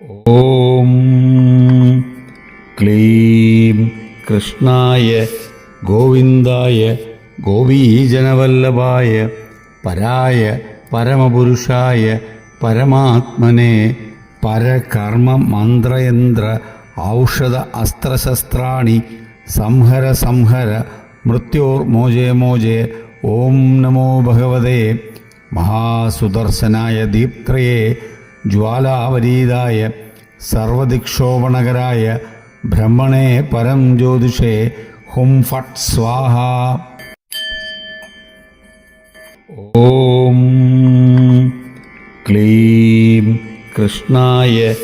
ഓം ക്ലീം കൃഷ്ണായ ഗോവിന്ദായ ഗോപീജനവല്ലഭായ പരായ പരമപുരുഷായ പരമാത്മനെ പരകർമ്മ മന്ത്രയന്ത്ര ഔഷധ അസ്ത്രശസ്ത്രാണി സംഹര സംഹര മൃത്യോർമോചേ മോചേ. ഓം നമോ ഭഗവതേ മഹാസുദർശനായ ദീപ്ത്രയേ ജ്വാലാവരീതായ സർവദിക്ഷോപണകരായ ബ്രഹ്മണേ പരം ജ്യോതിഷേ. ഹും ഫട്ട് സ്വാഹ. ഓം ക്ലീം കൃഷ്ണായ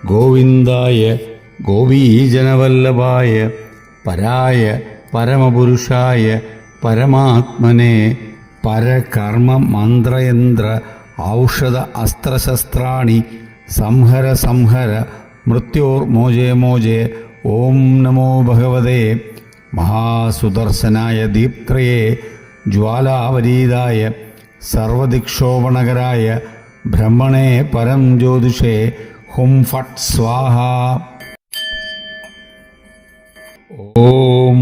ഗോവിന്ദായ ഗോപീജനവല്ലഭായ പരായ പരമപുരുഷായ പരമാത്മനെ പരകർമ്മ മന്ത്രയന്ത്ര ഔഷധ അസ്ത്രശസ്ത്രാണി സംഹര സംഹര മൃത്യോർമോചേ മോചേ. ഓം നമോ ഭഗവതേ മഹാസുദർശനായ ദീപ്ത്രയേ ജ്വാലാവരീതായ സർവദിക്ഷോപണകരായ ബ്രഹ്മണേ പരം ജ്യോതിഷേ. ഹും ഫട്ട് സ്വാഹ. ഓം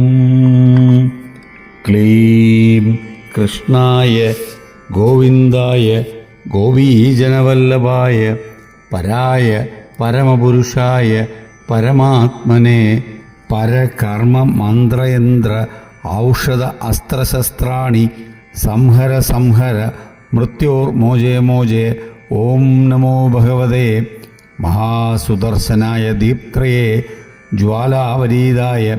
ക്ലീം കൃഷ്ണായ ഗോവിന്ദായ ഗോപീജനവല്ലഭായ പരായ പരമപുരുഷായ പരമാത്മനെ പരകർമ്മ മന്ത്രയന്ത്ര ഔഷധ അസ്ത്രശസ്ത്രാണി സംഹര സംഹര മൃത്യോർമോചേ മോചേ. ഓം നമോ ഭഗവതേ മഹാസുദർശനായ ദീപ്ത്രയേ ജ്വാലാവരീതായ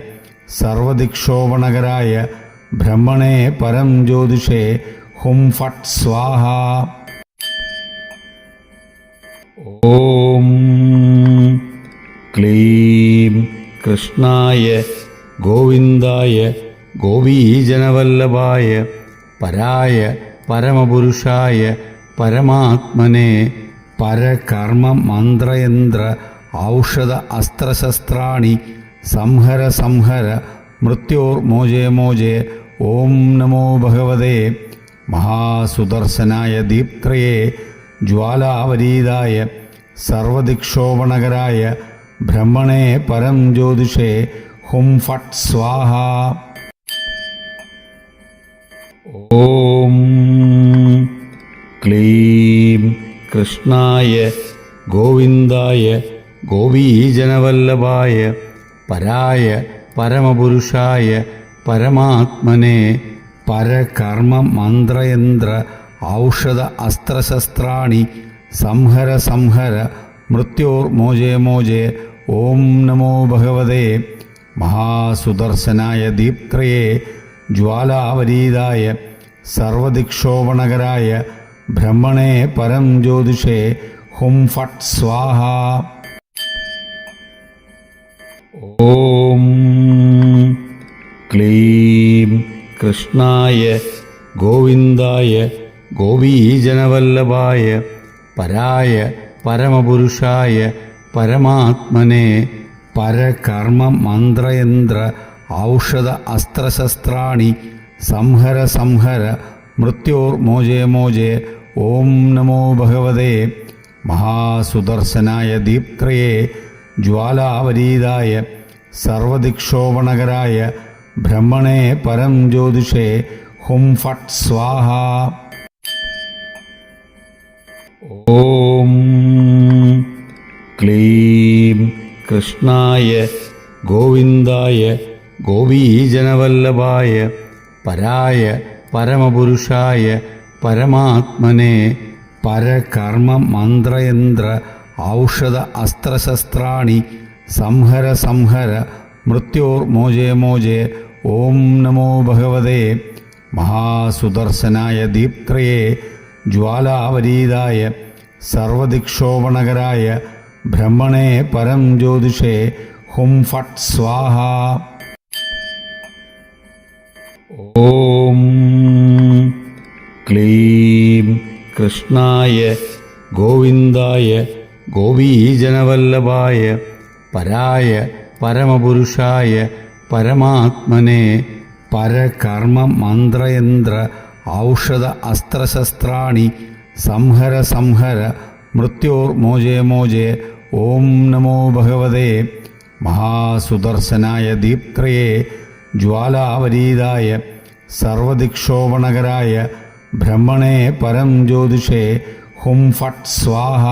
സർവദിക്ഷോപണകരായ ബ്രഹ്മണേ പരം ജ്യോതിഷേ. ഹും ഫട്ട് സ്വാഹ. ഓം ക്ലീം കൃഷ്ണായ ഗോവിന്ദായ ഗോപീജനവല്ലഭായ പരായ പരമപുരുഷായ പരമാത്മനെ പരകർമ്മ മന്ത്രയന്ത്ര ഔഷധ അസ്ത്രശസ്ത്രാണി സംഹര സംഹര മൃത്യോർമോചേ മോചേ. ഓം നമോ ഭഗവതേ മഹാസുദർശനായ ദീപ്ത്രയേ ജ്വാലാവരീതായ സർവദിക്ഷോപണകരായ ബ്രഹ്മണേ പരം ജ്യോതിഷേ. ഹും ഫട്ട് സ്വാഹ. ഓം ക്ലീം കൃഷ്ണായ ഗോവിന്ദായ ഗോപീജനവല്ലഭായ പരായ പരമപുരുഷായ പരമാത്മനെ പരകർമ്മ മന്ത്രയന്ത്ര ഔഷധ അസ്ത്രശസ്ത്രാണി സംഹര സംഹര മൃത്യോർമോചേ മോചേ. ഓം നമോ ഭഗവതേ മഹാസുദർശനായ ദീപ്ത്രയേ ജ്വാലാവരീതായ സർവദിക്ഷോപണകരായ ബ്രഹ്മണേ പരം ജ്യോതിഷേ. ഹും ഫട്ട് സ്വാഹ. ഓം ക്ലീം കൃഷ്ണായ ഗോവിന്ദായ ഗോപീജനവല്ലഭായ പരായ പരമപുരുഷായ പരമാത്മനെ പരകർമ്മ മന്ത്രയന്ത്ര ഔഷധ അസ്ത്രശസ്ത്രാണി സംഹര സംഹര മൃത്യോർമോചേ മോചേ. ഓം നമോ ഭഗവതേ മഹാസുദർശനായ ദീപ്ത്രയേ ജ്വാലാവരീതായ സർവദിക്ഷോപണകരായ ബ്രഹ്മണേ പരം ജ്യോതിഷേ. ഹും ഫട്ട് സ്വാഹ. ഓം ക്ലീം കൃഷ്ണായ ഗോവിന്ദായ ഗോപീജനവല്ലഭായ പരായ പരമപുരുഷായ പരമാത്മനെ പരകർമ്മ മന്ത്രയന്ത്ര ഔഷധ അസ്ത്രശസ്ത്രാണി സംഹര സംഹര മൃത്യോർമോചേ മോചേ. ഓം നമോ ഭഗവതേ മഹാസുദർശനായ ദീപ്ത്രയേ ജ്വാലാവരീതായ സർവദിക്ഷോപണകരായ ബ്രഹ്മണേ പരം ജ്യോതിഷേ. ഹും ഫട്ട് സ്വാഹ. ഓം ക്ലീം കൃഷ്ണായ ഗോവിന്ദായ ഗോപീജനവല്ലഭായ പരായ പരമപുരുഷായ പരമാത്മനെ പരകർമ്മ മന്ത്രയന്ത്ര ഔഷധ അസ്ത്രശസ്ത്രാണി സംഹര സംഹര മൃത്യോർമോചേ മോചേ. ഓം നമോ ഭഗവതേ മഹാസുദർശനായ ദീപ്ത്രയേ ജ്വാലാവരീതായ സർവദിക്ഷോപണകരായ ബ്രഹ്മണേ പരം ജ്യോതിഷേ ഹും ഫട്ട് സ്വാഹ.